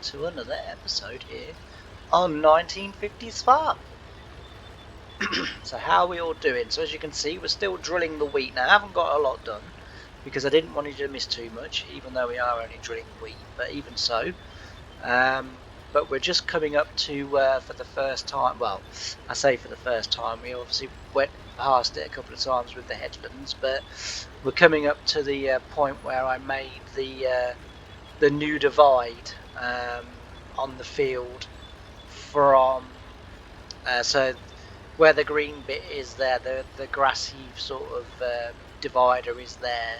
to another episode here on 1950's Farm. So how are we all doing? So as you can see, we're still drilling the wheat now. I haven't got a lot done because I didn't want you to miss too much, even though we are only drilling wheat, but even so. But we're just coming up to, for the first time, well, I say for the first time, we obviously went past it a couple of times with the headlands, but we're coming up to the point where I made the new divide on the field from, so where the green bit is there, the grassy sort of divider is there.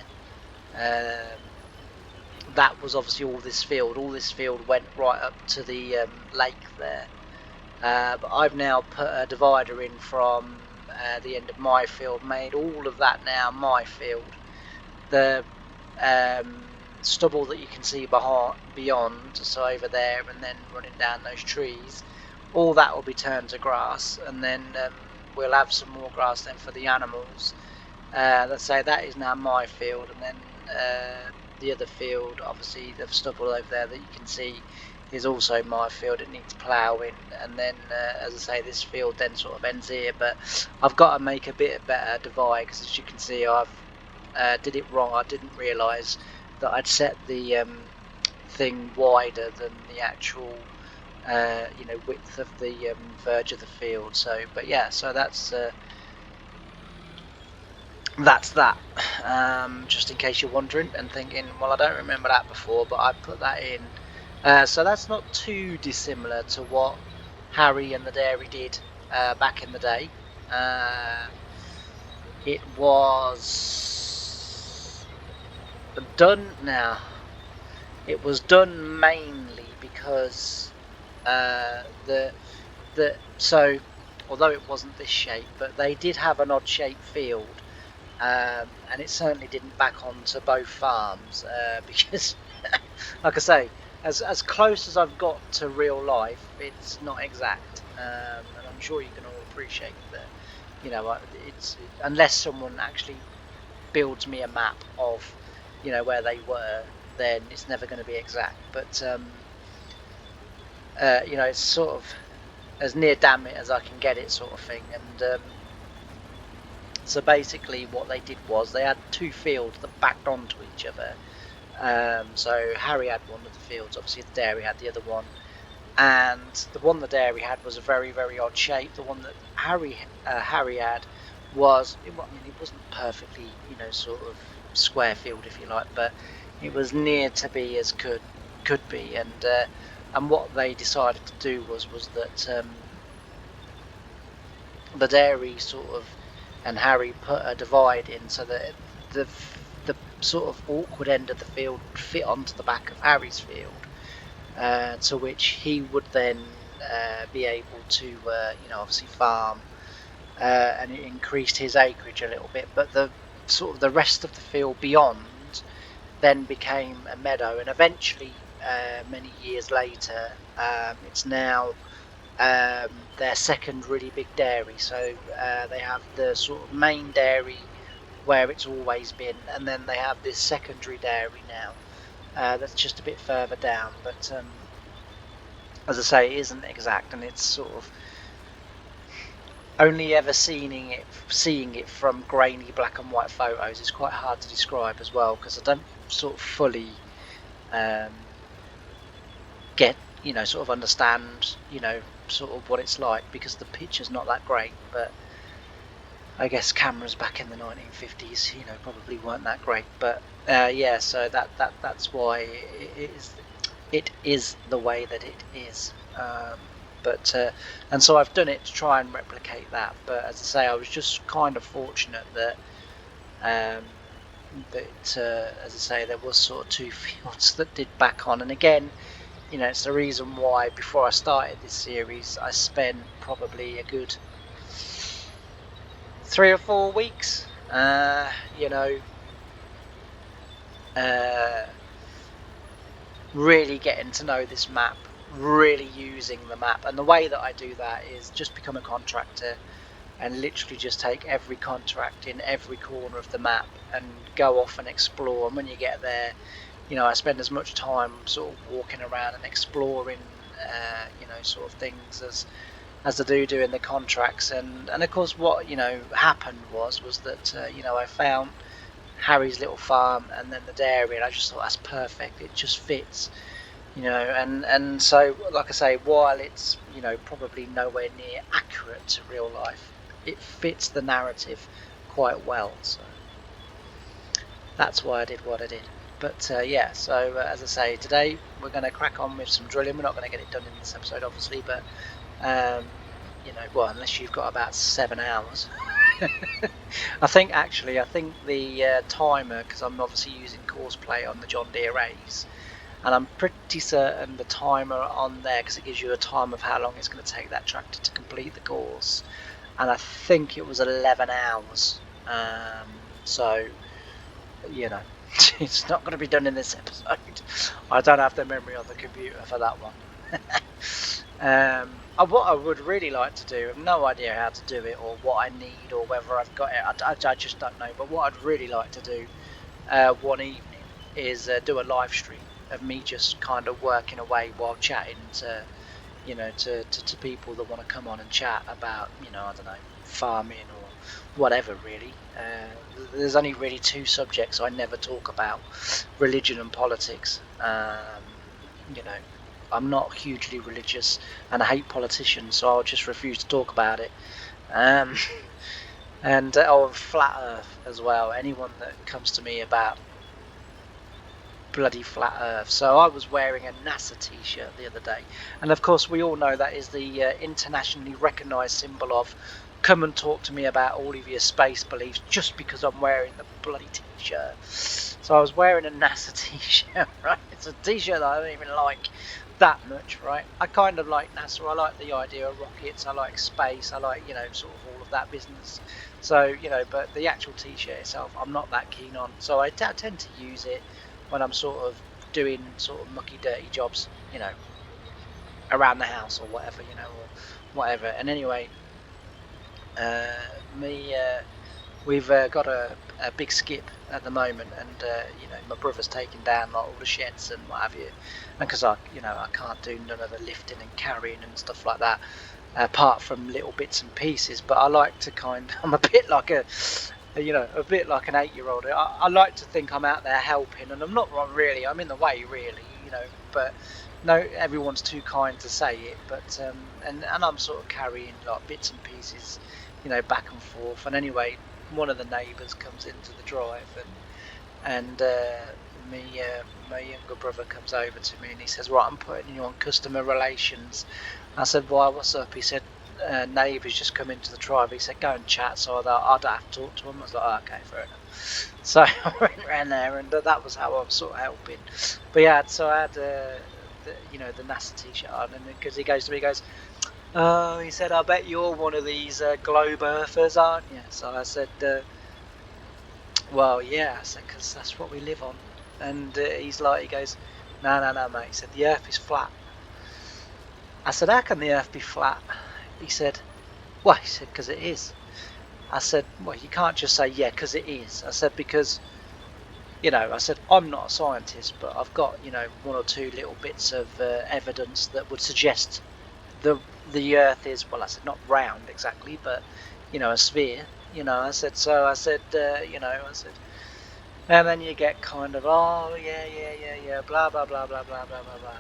That was obviously all this field. All this field went right up to the lake there. But I've now put a divider in from the end of my field, made all of that now my field. The stubble that you can see beyond, so over there and then running down those trees, all that will be turned to grass, and then we'll have some more grass then for the animals. Let's say that is now my field, and then the other field, obviously the stubble over there that you can see, is also my field. It needs ploughing, and then as I say, this field then sort of ends here. But I've got to make a bit better divide, because as you can see, I've did it wrong. I didn't realise that I'd set the thing wider than the actual width of the verge of the field. So, but yeah, so that's that. Just in case you're wondering and thinking, well, I don't remember that before, but I put that in. So that's not too dissimilar to what Harry and the dairy did back in the day. It was done now. It was done mainly because so although it wasn't this shape, but they did have an odd shaped field. And it certainly didn't back onto both farms because, like I say, as close as I've got to real life, it's not exact. And I'm sure you can all appreciate that. It's unless someone actually builds me a map of, where they were, then it's never going to be exact. But it's sort of as near damn it as I can get it, sort of thing. And so basically what they did was they had two fields that backed onto each other. So Harry had one of the fields, obviously the dairy had the other one. And the one the dairy had was a very, very odd shape. The one that Harry had was, it wasn't perfectly, sort of square field, if you like, but it was near to be as could be. And what they decided to do was that the dairy sort of, and Harry put a divide in so that the sort of awkward end of the field would fit onto the back of Harry's field, to which he would then be able to, obviously farm, and it increased his acreage a little bit. But the sort of the rest of the field beyond then became a meadow, and eventually, many years later, it's now their second really big dairy. So they have the sort of main dairy where it's always been, and then they have this secondary dairy now that's just a bit further down. But as I say, it isn't exact, and it's sort of only ever seeing it from grainy black and white photos. It's quite hard to describe as well, because I don't sort of fully get, sort of understand, sort of what it's like, because the picture's not that great. But I guess cameras back in the 1950s, probably weren't that great. But yeah, so that's why it is the way that it is. And so I've done it to try and replicate that. But as I say, I was just kind of fortunate that as I say, there was sort of two fields that did back on. And again, it's the reason why before I started this series, I spent probably a good 3 or 4 weeks, really getting to know this map, really using the map. And the way that I do that is just become a contractor and literally just take every contract in every corner of the map and go off and explore. And when you get there, I spend as much time sort of walking around and exploring, sort of things as I do doing the contracts. And of course, what happened was that I found Harry's little farm and then the dairy, and I just thought that's perfect. It just fits, and so, like I say, while it's probably nowhere near accurate to real life, it fits the narrative quite well. So that's why I did what I did. But yeah, so as I say, today we're going to crack on with some drilling. We're not going to get it done in this episode, obviously, but well, unless you've got about 7 hours. I think the timer, because I'm obviously using Courseplay on the John Deere Ace, and I'm pretty certain the timer on there, because it gives you a time of how long it's going to take that tractor to complete the course, and I think it was 11 hours. So it's not going to be done in this episode. I don't have the memory on the computer for that one. What I would really like to do, I have no idea how to do it or what I need or whether I've got it. I just don't know. But what I'd really like to do one evening is do a live stream of me just kind of working away while chatting to people that want to come on and chat about I don't know, farming or whatever really. There's only really two subjects I never talk about: religion and politics. I'm not hugely religious and I hate politicians, so I'll just refuse to talk about it. And flat earth as well. Anyone that comes to me about bloody flat earth. So I was wearing a NASA t-shirt the other day, and of course we all know that is the internationally recognised symbol of come and talk to me about all of your space beliefs just because I'm wearing the bloody t-shirt. So I was wearing a NASA t-shirt, right? It's a t-shirt that I don't even like that much, right? I kind of like NASA. I like the idea of rockets. I like space. I like sort of all of that business. So but the actual t-shirt itself I'm not that keen on, so I tend to use it when I'm sort of doing sort of mucky dirty jobs around the house or whatever, or whatever. And anyway, we've got a big skip at the moment, and my brother's taking down like all the sheds and what have you, and because I can't do none of the lifting and carrying and stuff like that, apart from little bits and pieces. But I like to I'm a bit like a bit like an 8-year-old. I like to think I'm out there helping, and I'm not really. I'm in the way, really, but no, everyone's too kind to say it. But and I'm sort of carrying like bits and pieces, back and forth. And anyway, one of the neighbours comes into the drive, and my younger brother comes over to me and he says, "Right, I'm putting you on customer relations." I said, "Why? What's up?" He said, "Neighbours just come into the drive." He said, "Go and chat." So I don't have to talk to him. I was like, oh, "Okay, fair enough." So I went around there, and that was how I was sort of helping. But yeah, so I had the NASA t-shirt on, and because he goes to me, he goes, "Oh," he said, "I bet you're one of these globe earthers, aren't you?" So I said, "Well, yeah," I said, "because that's what we live on." And he goes, No, mate. He said, "The earth is flat." I said, "How can the earth be flat?" He said, "Well," he said, "because it is." I said, "Well, you can't just say, yeah, because it is." I said, "Because, I said, I'm not a scientist, but I've got, one or two little bits of evidence that would suggest the earth is," well, I said, "not round exactly, but, a sphere." I said, I said, I said, and then you get kind of, "Oh, yeah, blah, blah, blah, blah, blah, blah, blah, blah."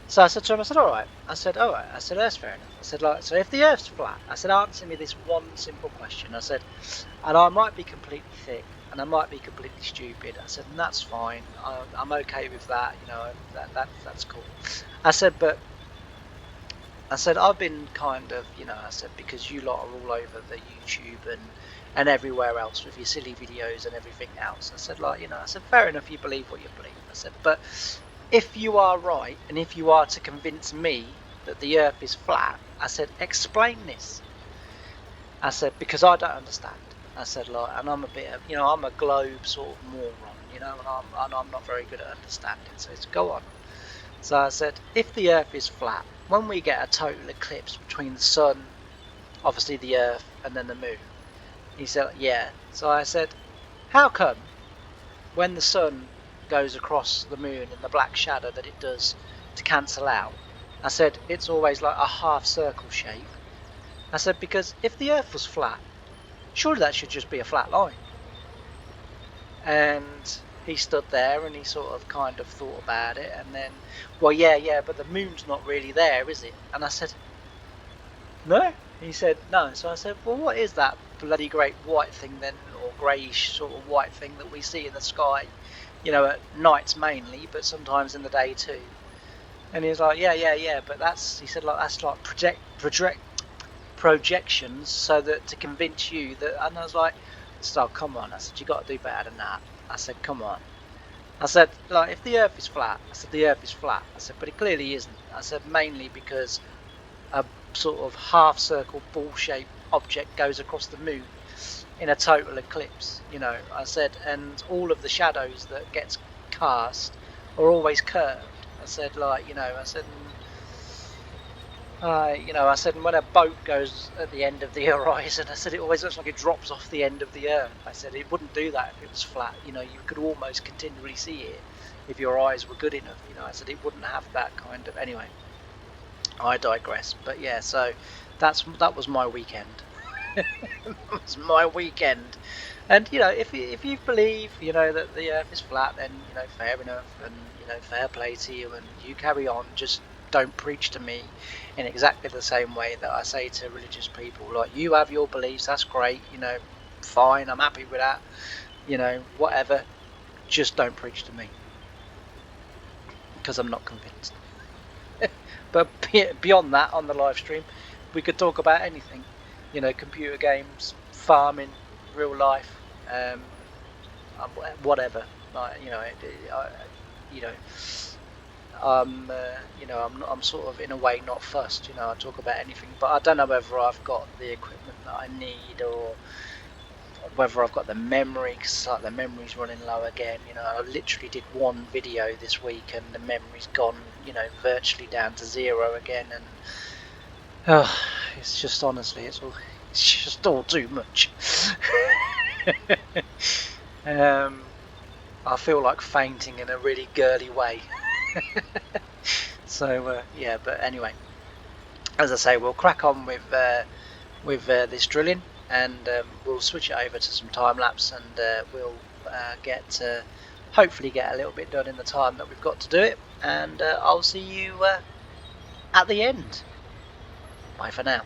So I said to him, I said, "All right." I said, "All right." I said, "That's fair enough." I said, "So if the earth's flat," I said, "answer me this one simple question." I said, "And I might be completely thick, and I might be completely stupid." I said, "And that's fine. I'm okay with that. That's cool." I said, "But," I said, "I've been kind of, I said, because you lot are all over the YouTube and everywhere else with your silly videos and everything else." I said, I said, "Fair enough, you believe what you believe." I said, "But if you are right, and if you are to convince me that the earth is flat," I said, "explain this." I said, "Because I don't understand." I said, and I'm a bit of, I'm a globe sort of moron, and I'm not very good at understanding. So it's go on. So I said, "If the earth is flat, when we get a total eclipse between the sun, obviously the earth, and then the moon." He said, "Yeah." So I said, "How come when the sun goes across the moon and the black shadow that it does to cancel out. I said, it's always like a half circle shape. I said, because if the Earth was flat, surely that should just be a flat line. And he stood there and he sort of kind of thought about it, and then, well, yeah, but the moon's not really there, is it? And I said, no. He said, no. So I said, well, what is that bloody great white thing then, or greyish sort of white thing that we see in the sky, you know, at nights mainly, but sometimes in the day too? And he was like, yeah, but that's, he said, like, that's like projections, so that to convince you that. And I was like, so come on. I said, you got to do better than that. I said, come on. I said, like, if the Earth is flat, I said, the Earth is flat. I said, but it clearly isn't. I said, mainly because a sort of half circle ball shaped object goes across the moon in a total eclipse, you know. I said, and all of the shadows that gets cast are always curved. I said, like, you know, I said, I said, and when a boat goes at the end of the horizon, I said, it always looks like it drops off the end of the Earth. I said, it wouldn't do that if it was flat. You know, you could almost continually see it if your eyes were good enough. You know, I said, it wouldn't have that kind of. Anyway, I digress. But yeah, so that was my weekend. That was my weekend. And you know, if you believe, you know, that the Earth is flat, then, you know, fair enough, and, you know, fair play to you, and you carry on. Just don't preach to me in exactly the same way that I say to religious people. Like, you have your beliefs, that's great, you know, fine, I'm happy with that, you know, whatever. Just don't preach to me, because I'm not convinced. But beyond that, on the live stream, we could talk about anything, you know, computer games, farming, real life, whatever. Like, you know, I'm sort of, in a way, not fussed. You know, I talk about anything, but I don't know whether I've got the equipment that I need, or whether I've got the memory, because like the memory's running low again. You know, I literally did one video this week and the memory's gone, you know, virtually down to 0 again, and it's just, honestly, it's just all too much. I feel like fainting in a really girly way. So yeah, but anyway, as I say, we'll crack on with this drilling, and we'll switch it over to some time lapse, and we'll hopefully get a little bit done in the time that we've got to do it, and I'll see you at the end. Bye for now.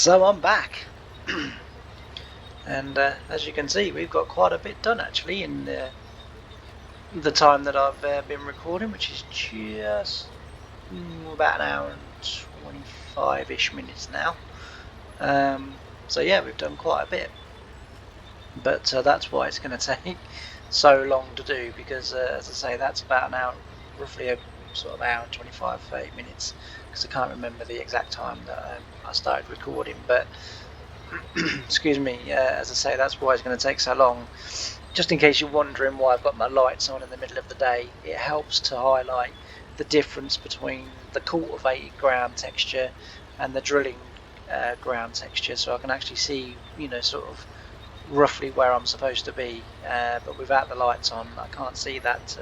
So I'm back, and as you can see, we've got quite a bit done actually in the time that I've been recording, which is just about an hour and 25-ish minutes now. So yeah, we've done quite a bit, but that's why it's going to take so long to do, because as I say, that's about an hour, roughly a sort of hour and 25, 30 minutes, because I can't remember the exact time that I started recording, but excuse me, as I say, that's why it's going to take so long. Just in case you're wondering why I've got my lights on in the middle of the day, it helps to highlight the difference between the cultivated ground texture and the drilling ground texture, so I can actually see, you know, sort of roughly where I'm supposed to be, but without the lights on I can't see that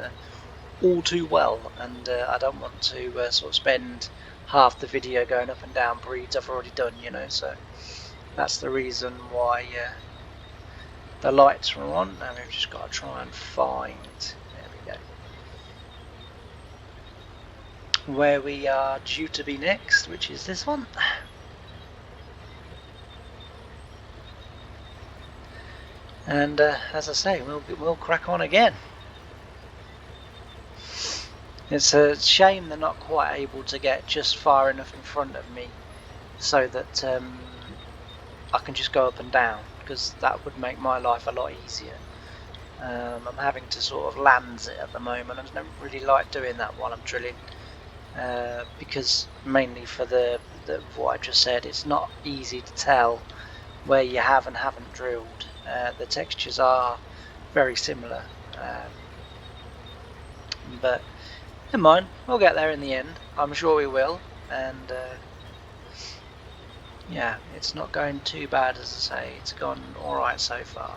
all too well, and I don't want to sort of spend half the video going up and down breeds I've already done, you know, so that's the reason why the lights are on, and we've just got to try and find, there we go, where we are due to be next, which is this one. And as I say, we'll crack on again. It's a shame they're not quite able to get just far enough in front of me so that I can just go up and down, because that would make my life a lot easier. I'm having to sort of land it at the moment. I don't really like doing that while I'm drilling, because mainly for the what I just said, it's not easy to tell where you have and haven't drilled. The textures are very similar, but never mind, we'll get there in the end. I'm sure we will, and yeah, it's not going too bad, as I say. It's gone alright so far.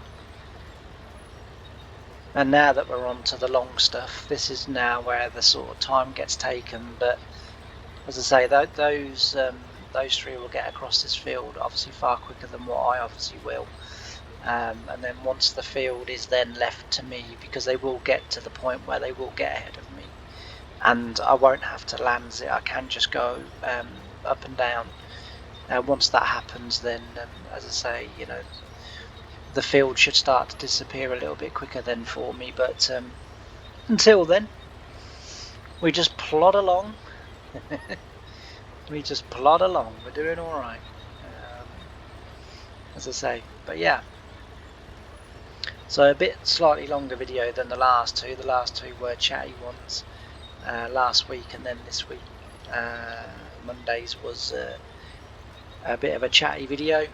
And now that we're on to the long stuff, this is now where the sort of time gets taken, but as I say, those three will get across this field obviously far quicker than what I obviously will. And then once the field is then left to me, because they will get to the point where they will get ahead of me, and I won't have to land it, I can just go up and down. Once that happens, then as I say, you know, the field should start to disappear a little bit quicker then for me, but until then, we just plod along. We just plod along, we're doing alright, as I say, but yeah. So a bit slightly longer video than the last two. The last two were chatty ones last week, and then this week Mondays was a bit of a chatty video.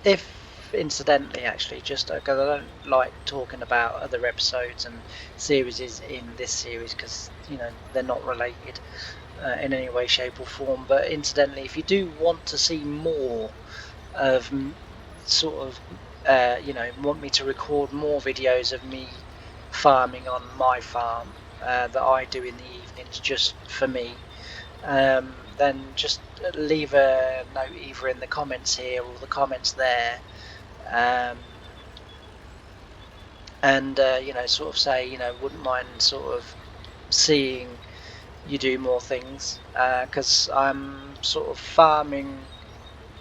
If incidentally, actually, just because I don't like talking about other episodes and series in this series, because you know they're not related in any way, shape or form, but incidentally, if you do want to see more of sort of you know, want me to record more videos of me farming on my farm that I do in the evenings just for me, then just leave a note either in the comments here or the comments there, and you know, sort of say, you know, wouldn't mind sort of seeing you do more things, because I'm sort of farming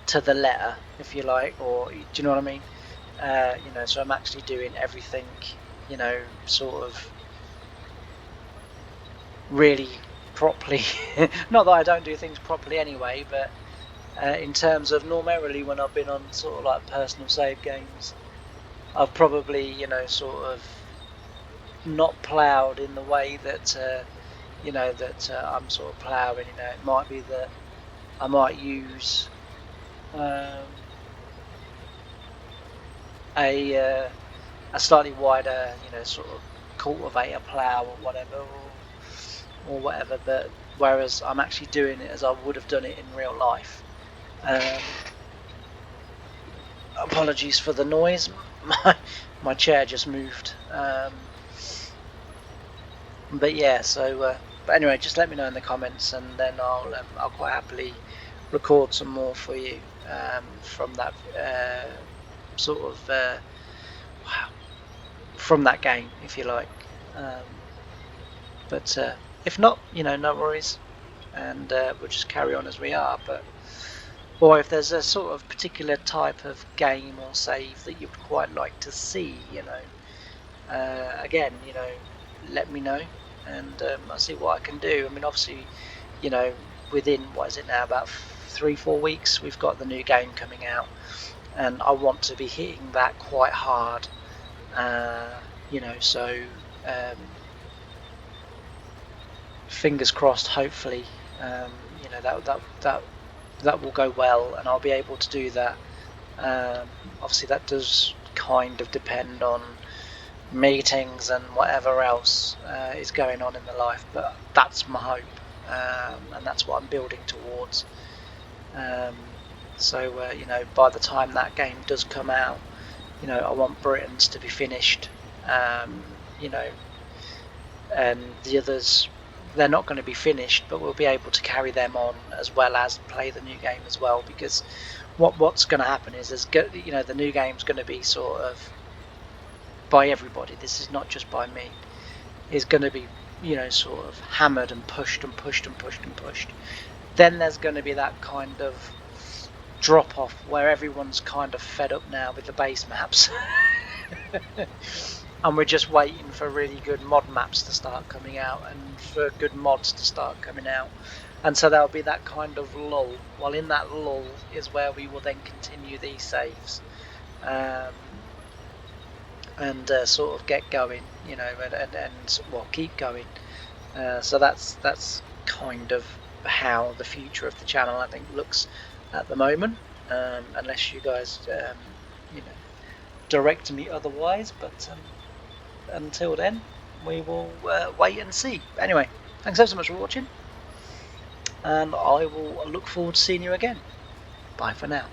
to the letter, if you like, or do you know what I mean? You know, so I'm actually doing everything, you know, sort of really properly. Not that I don't do things properly anyway, but in terms of normally when I've been on sort of like personal save games, I've probably, you know, sort of not ploughed in the way that you know, that I'm sort of ploughing. You know, it might be that I might use a slightly wider, you know, sort of cultivator plough or whatever, or whatever, but whereas I'm actually doing it as I would have done it in real life. Apologies for the noise, my chair just moved, but yeah, so but anyway, just let me know in the comments, and then I'll quite happily record some more for you from that sort of wow, from that game, if you like, but if not, you know, no worries, and we'll just carry on as we are. But or if there's a sort of particular type of game or save that you would quite like to see, again, let me know, and I'll see what I can do. I mean, obviously, within, what is it now, about 3-4 weeks, we've got the new game coming out, and I want to be hitting that quite hard. So fingers crossed. Hopefully, that will go well, and I'll be able to do that. Obviously, that does kind of depend on meetings and whatever else is going on in the life, but that's my hope, and that's what I'm building towards. By the time that game does come out, I want Britain's to be finished, and the others, they're not going to be finished, but we'll be able to carry them on as well as play the new game as well, because what's going to happen is the new game's going to be sort of by everybody. This is not just by me. Is going to be sort of hammered and pushed and pushed and pushed and pushed. Then there's going to be that kind of drop off where everyone's kind of fed up now with the base maps. And we're just waiting for really good mod maps to start coming out and for good mods to start coming out, and so there'll be that kind of lull. Well, in that lull is where we will then continue these saves, and sort of get going, and keep going. So that's kind of how the future of the channel, I think, looks at the moment, unless you guys direct me otherwise, but until then we will wait and see. Anyway, thanks ever so much for watching, and I will look forward to seeing you again. Bye for now.